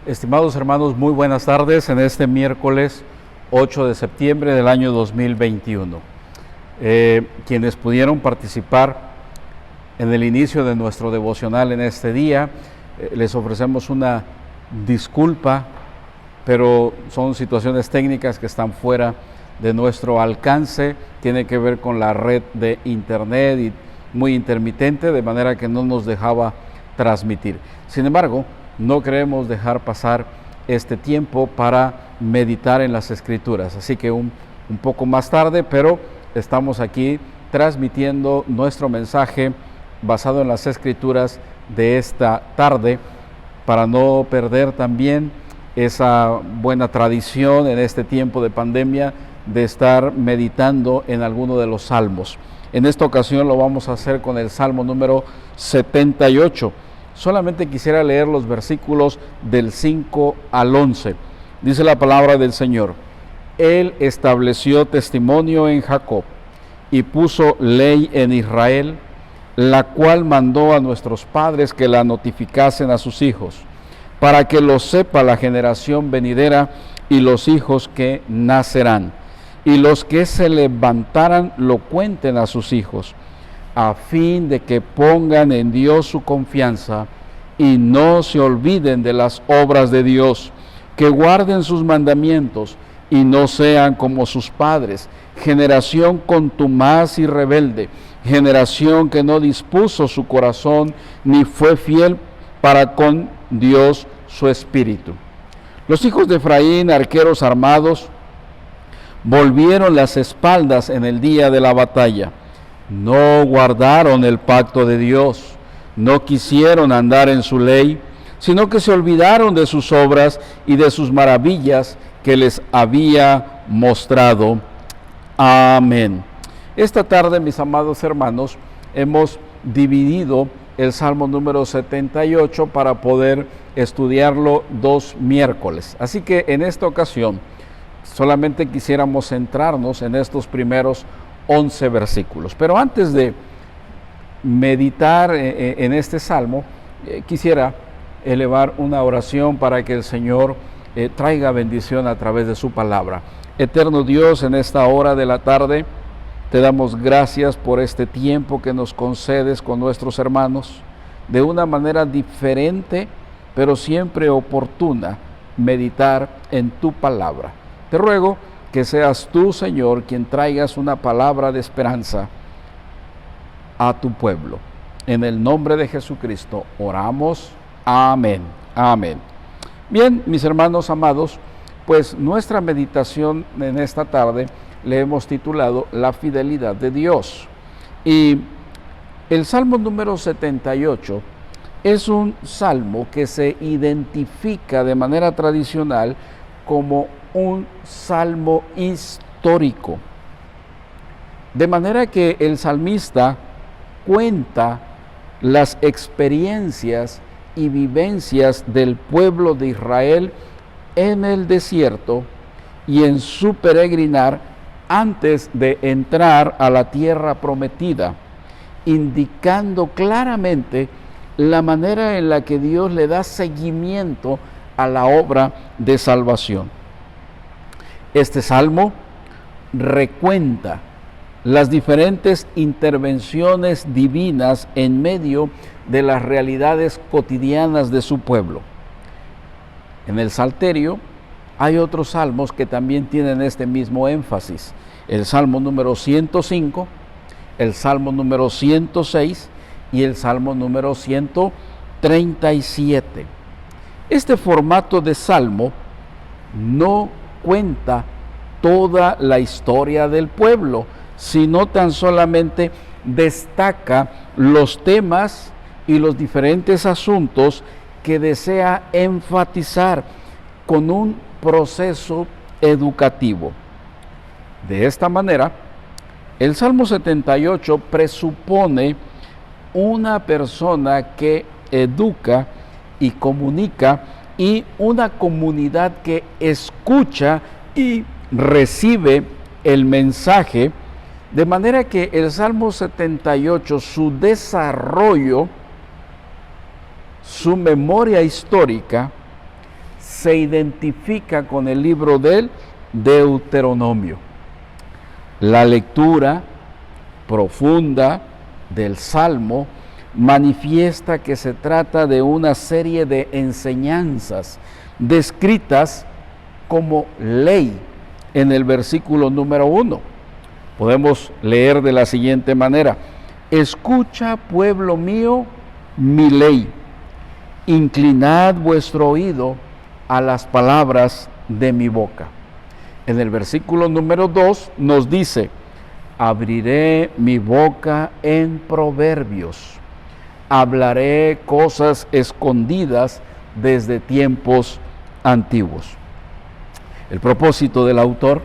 Estimados hermanos, muy buenas tardes en este miércoles 8 de septiembre del año 2021. Quienes pudieron participar en el inicio de nuestro devocional en este día, les ofrecemos una disculpa, pero son situaciones técnicas que están fuera de nuestro alcance, tiene que ver con la red de internet y muy intermitente, de manera que no nos dejaba transmitir. Sin embargo, no queremos dejar pasar este tiempo para meditar en las Escrituras, así que un poco más tarde, pero estamos aquí transmitiendo nuestro mensaje basado en las Escrituras de esta tarde, para no perder también esa buena tradición en este tiempo de pandemia de estar meditando en alguno de los salmos. En esta ocasión lo vamos a hacer con el Salmo número 78. Solamente quisiera leer los versículos del 5 al 11. Dice la palabra del Señor: Él estableció testimonio en Jacob y puso ley en Israel, la cual mandó a nuestros padres que la notificasen a sus hijos, para que lo sepa la generación venidera y los hijos que nacerán, y los que se levantaran lo cuenten a sus hijos, a fin de que pongan en Dios su confianza y no se olviden de las obras de Dios, que guarden sus mandamientos y no sean como sus padres, generación contumaz y rebelde, generación que no dispuso su corazón ni fue fiel para con Dios su espíritu. Los hijos de Efraín, arqueros armados, volvieron las espaldas en el día de la batalla. No guardaron el pacto de Dios, no quisieron andar en su ley, sino que se olvidaron de sus obras y de sus maravillas que les había mostrado. Amén. Esta tarde, mis amados hermanos, hemos dividido el Salmo número 78 para poder estudiarlo 2 miércoles. Así que en esta ocasión solamente quisiéramos centrarnos en estos primeros 11 versículos. Pero antes de meditar en este salmo, quisiera elevar una oración para que el Señor traiga bendición a través de su palabra. Eterno Dios, en esta hora de la tarde, te damos gracias por este tiempo que nos concedes con nuestros hermanos, de una manera diferente, pero siempre oportuna, meditar en tu palabra. Te ruego que seas tú, Señor, quien traigas una palabra de esperanza a tu pueblo. En el nombre de Jesucristo oramos. Amén. Amén. Bien, mis hermanos amados, pues nuestra meditación en esta tarde le hemos titulado La fidelidad de Dios. Y el Salmo número 78 es un salmo que se identifica de manera tradicional como un salmo histórico. De manera que el salmista cuenta las experiencias y vivencias del pueblo de Israel en el desierto y en su peregrinar antes de entrar a la tierra prometida, indicando claramente la manera en la que Dios le da seguimiento a la obra de salvación. Este salmo recuenta las diferentes intervenciones divinas en medio de las realidades cotidianas de su pueblo. En el Salterio hay otros salmos que también tienen este mismo énfasis. El Salmo número 105, el Salmo número 106 y el Salmo número 137. Este formato de salmo no cuenta toda la historia del pueblo, sino tan solamente destaca los temas y los diferentes asuntos que desea enfatizar con un proceso educativo. De esta manera, el Salmo 78 presupone una persona que educa y comunica y una comunidad que escucha y recibe el mensaje, de manera que el Salmo 78, su desarrollo, su memoria histórica, se identifica con el libro del Deuteronomio. La lectura profunda del Salmo manifiesta que se trata de una serie de enseñanzas descritas como ley en el versículo número 1. Podemos leer de la siguiente manera: escucha, pueblo mío, mi ley, inclinad vuestro oído a las palabras de mi boca. En el versículo número 2 nos dice: abriré mi boca en proverbios, hablaré cosas escondidas desde tiempos antiguos. El propósito del autor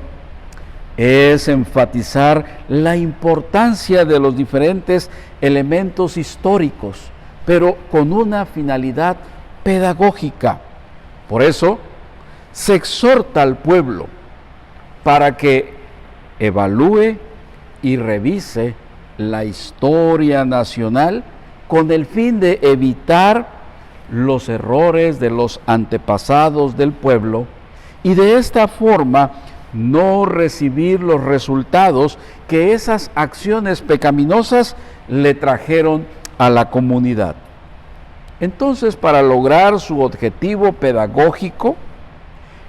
es enfatizar la importancia de los diferentes elementos históricos, pero con una finalidad pedagógica. Por eso, se exhorta al pueblo para que evalúe y revise la historia nacional con el fin de evitar los errores de los antepasados del pueblo y de esta forma no recibir los resultados que esas acciones pecaminosas le trajeron a la comunidad. Entonces, para lograr su objetivo pedagógico,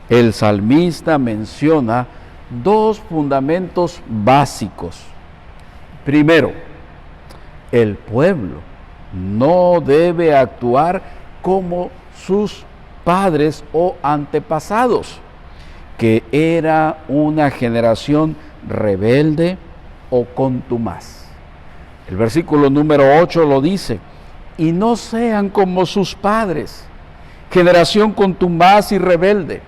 el salmista menciona dos fundamentos básicos. Primero, el pueblo no debe actuar como sus padres o antepasados, que era una generación rebelde o contumaz. El versículo número 8 lo dice: y no sean como sus padres, generación contumaz y rebelde,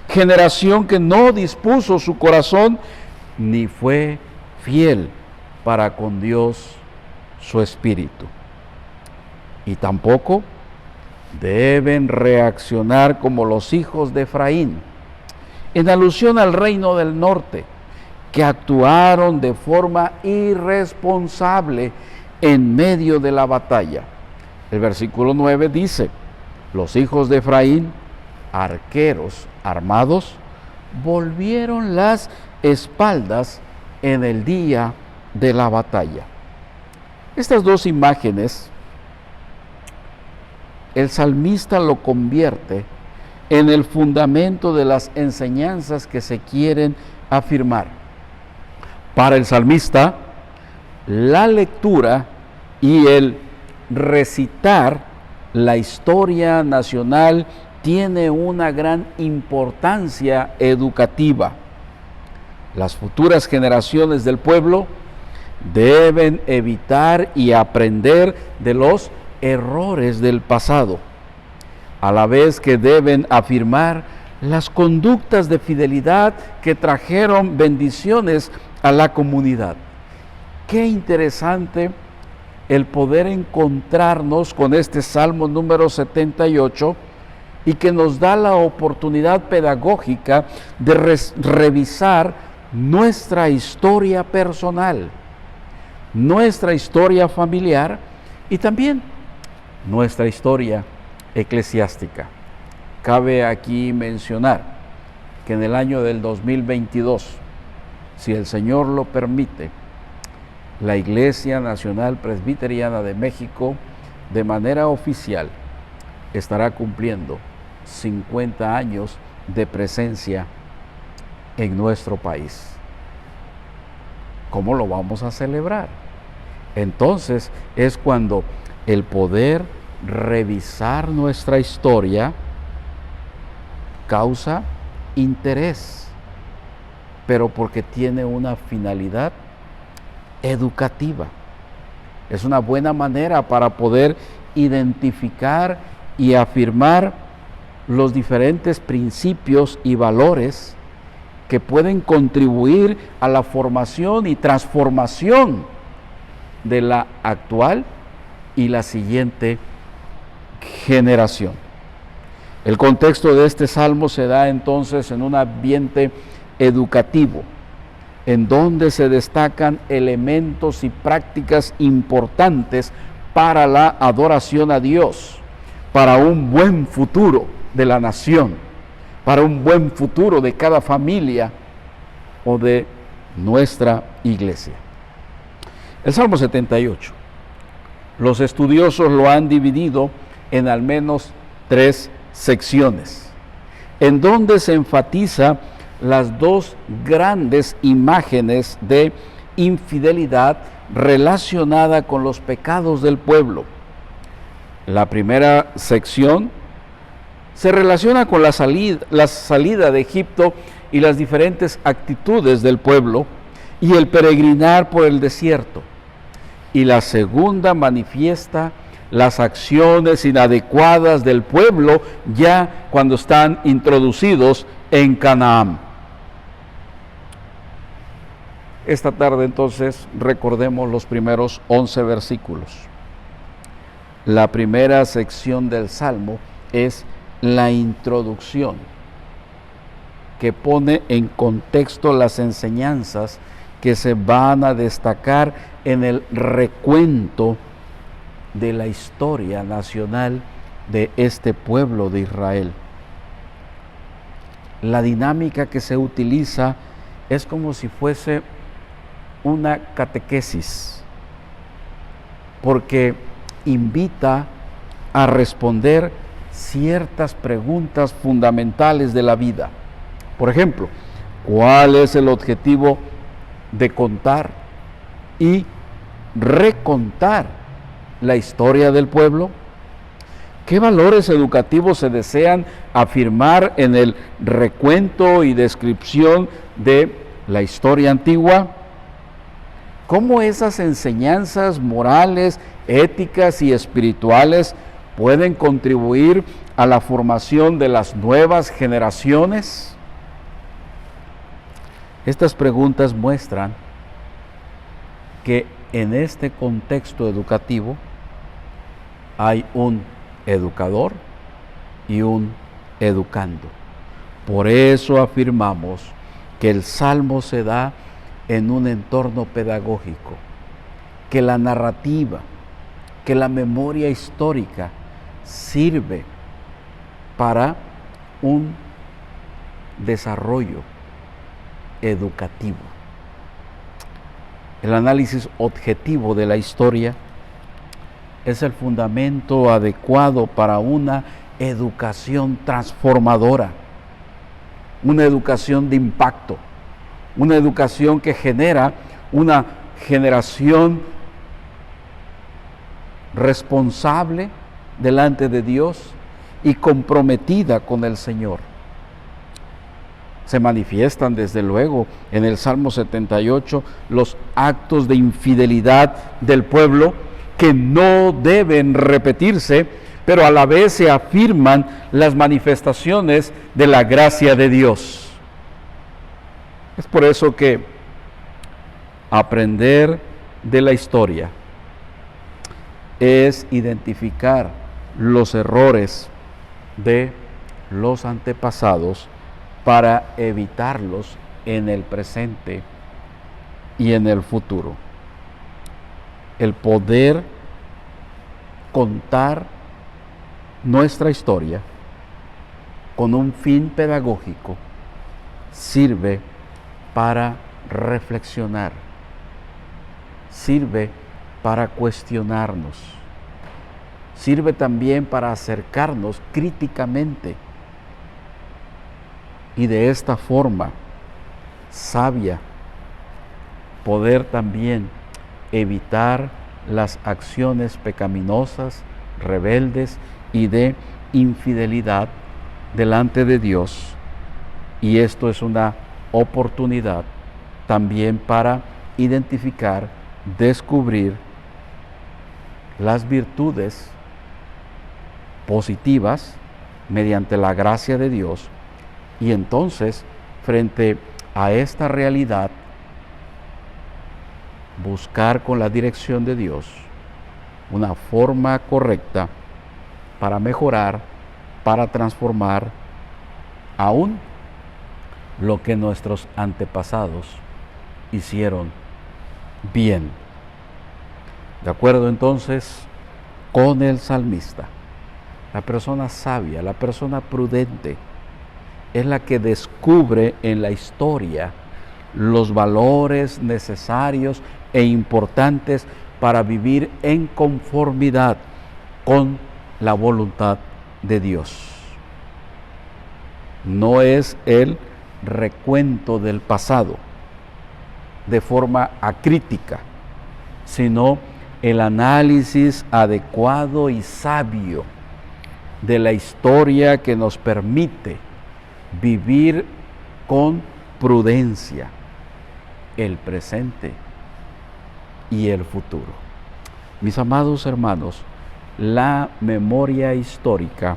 generación que no dispuso su corazón ni fue fiel para con Dios su espíritu. Y tampoco deben reaccionar como los hijos de Efraín, en alusión al reino del norte, que actuaron de forma irresponsable en medio de la batalla. El versículo 9 dice: los hijos de Efraín, arqueros armados, volvieron las espaldas en el día de la batalla. Estas dos imágenes, el salmista lo convierte en el fundamento de las enseñanzas que se quieren afirmar. Para el salmista, la lectura y el recitar la historia nacional tiene una gran importancia educativa. Las futuras generaciones del pueblo deben evitar y aprender de los errores del pasado, a la vez que deben afirmar las conductas de fidelidad que trajeron bendiciones a la comunidad. Qué interesante el poder encontrarnos con este Salmo número 78 y que nos da la oportunidad pedagógica de revisar nuestra historia personal, nuestra historia familiar y también nuestra historia eclesiástica. Cabe aquí mencionar que en el año del 2022, si el Señor lo permite, la Iglesia Nacional Presbiteriana de México, de manera oficial, estará cumpliendo 50 años de presencia en nuestro país. ¿Cómo lo vamos a celebrar? Entonces es cuando el poder revisar nuestra historia causa interés, pero porque tiene una finalidad educativa. Es una buena manera para poder identificar y afirmar los diferentes principios y valores que pueden contribuir a la formación y transformación de la actual y la siguiente generación. El contexto de este salmo se da entonces en un ambiente educativo, en donde se destacan elementos y prácticas importantes para la adoración a Dios, para un buen futuro de la nación. para un buen futuro de cada familia o de nuestra iglesia. El Salmo 78, los estudiosos lo han dividido en al menos 3 secciones, en donde se enfatiza las 2 grandes imágenes de infidelidad relacionada con los pecados del pueblo. La primera sección se relaciona con la salida de Egipto y las diferentes actitudes del pueblo y el peregrinar por el desierto. Y la segunda manifiesta las acciones inadecuadas del pueblo ya cuando están introducidos en Canaán. Esta tarde entonces recordemos los primeros 11 versículos. La primera sección del Salmo es la introducción, que pone en contexto las enseñanzas que se van a destacar en el recuento de la historia nacional de este pueblo de Israel. La dinámica que se utiliza es como si fuese una catequesis, porque invita a responder ciertas preguntas fundamentales de la vida. Por ejemplo, ¿cuál es el objetivo de contar y recontar la historia del pueblo? ¿Qué valores educativos se desean afirmar en el recuento y descripción de la historia antigua? ¿Cómo esas enseñanzas morales, éticas y espirituales pueden contribuir a la formación de las nuevas generaciones? Estas preguntas muestran que en este contexto educativo hay un educador y un educando. Por eso afirmamos que el Salmo se da en un entorno pedagógico, que la narrativa, que la memoria histórica sirve para un desarrollo educativo. El análisis objetivo de la historia es el fundamento adecuado para una educación transformadora, una educación de impacto, una educación que genera una generación responsable delante de Dios y comprometida con el Señor. Se manifiestan desde luego en el Salmo 78 los actos de infidelidad del pueblo que no deben repetirse, pero a la vez se afirman las manifestaciones de la gracia de Dios. Es por eso que aprender de la historia es identificar los errores de los antepasados para evitarlos en el presente y en el futuro. El poder contar nuestra historia con un fin pedagógico sirve para reflexionar, sirve para cuestionarnos, sirve también para acercarnos críticamente y de esta forma sabia poder también evitar las acciones pecaminosas, rebeldes y de infidelidad delante de Dios. Y esto es una oportunidad también para identificar, descubrir las virtudes positivas mediante la gracia de Dios, y entonces frente a esta realidad buscar con la dirección de Dios una forma correcta para mejorar, para transformar aún lo que nuestros antepasados hicieron bien. De acuerdo entonces con el salmista, la persona sabia, la persona prudente, es la que descubre en la historia los valores necesarios e importantes para vivir en conformidad con la voluntad de Dios. No es el recuento del pasado de forma acrítica, sino el análisis adecuado y sabio de la historia que nos permite vivir con prudencia el presente y el futuro. Mis amados hermanos, la memoria histórica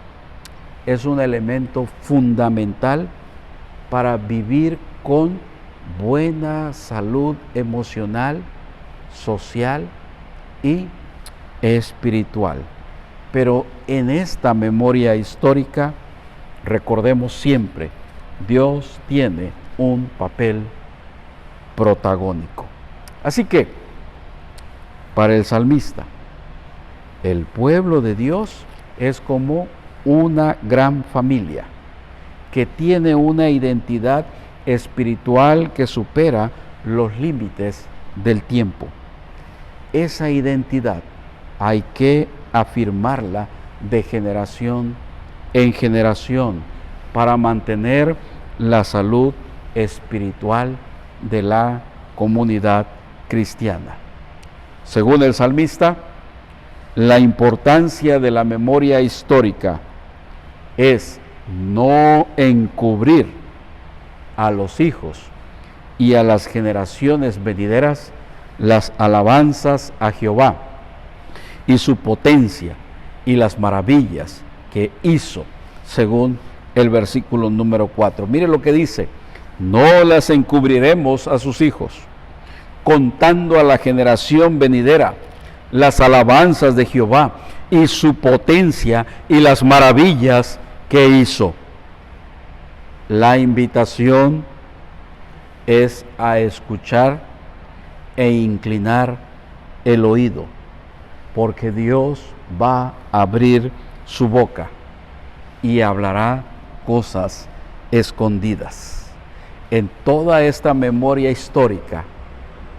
es un elemento fundamental para vivir con buena salud emocional, social y espiritual. Pero en esta memoria histórica, recordemos siempre, Dios tiene un papel protagónico. Así que, para el salmista, el pueblo de Dios es como una gran familia que tiene una identidad espiritual que supera los límites del tiempo. Esa identidad hay que afirmarla de generación en generación para mantener la salud espiritual de la comunidad cristiana. Según el salmista, la importancia de la memoria histórica es no encubrir a los hijos y a las generaciones venideras las alabanzas a Jehová y su potencia y las maravillas que hizo, según el versículo número 4. Mire lo que dice: no las encubriremos a sus hijos, contando a la generación venidera las alabanzas de Jehová y su potencia y las maravillas que hizo. La invitación es a escuchar e inclinar el oído, porque Dios va a abrir su boca y hablará cosas escondidas. En toda esta memoria histórica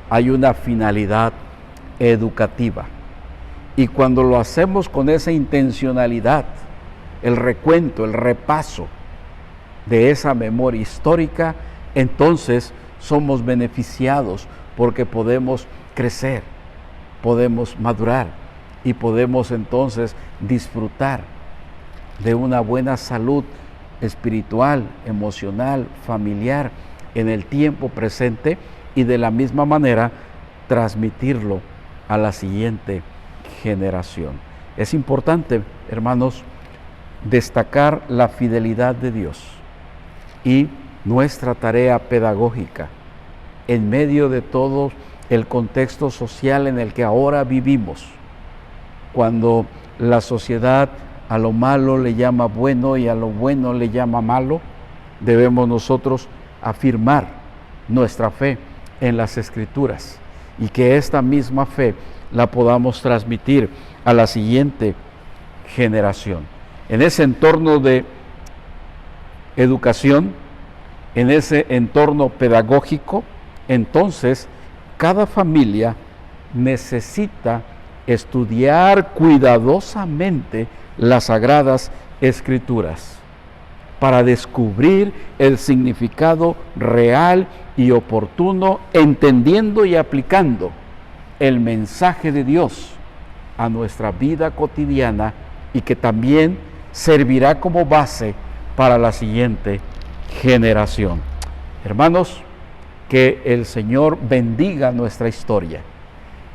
hay una finalidad educativa, y cuando lo hacemos con esa intencionalidad, el recuento, el repaso de esa memoria histórica, entonces somos beneficiados porque podemos crecer, podemos madurar y podemos entonces disfrutar de una buena salud espiritual, emocional, familiar en el tiempo presente, y de la misma manera transmitirlo a la siguiente generación. Es importante, hermanos, destacar la fidelidad de Dios y nuestra tarea pedagógica en medio de todo el contexto social en el que ahora vivimos, cuando la sociedad a lo malo le llama bueno y a lo bueno le llama malo. Debemos nosotros afirmar nuestra fe en las Escrituras y que esta misma fe la podamos transmitir a la siguiente generación. En ese entorno de educación, en ese entorno pedagógico, entonces cada familia necesita estudiar cuidadosamente las Sagradas Escrituras para descubrir el significado real y oportuno, entendiendo y aplicando el mensaje de Dios a nuestra vida cotidiana, y que también servirá como base para la siguiente generación. Hermanos, que el Señor bendiga nuestra historia,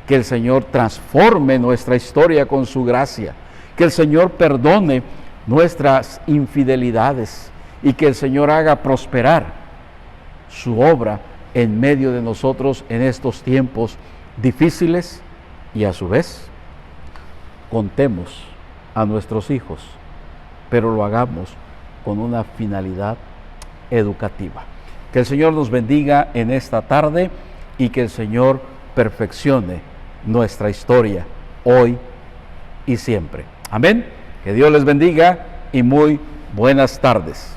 que el Señor transforme nuestra historia con su gracia, que el Señor perdone nuestras infidelidades y que el Señor haga prosperar su obra en medio de nosotros en estos tiempos difíciles, y a su vez contemos a nuestros hijos, pero lo hagamos con una finalidad educativa. Que el Señor nos bendiga en esta tarde y que el Señor perfeccione nuestra historia hoy y siempre. Amén. Que Dios les bendiga y muy buenas tardes.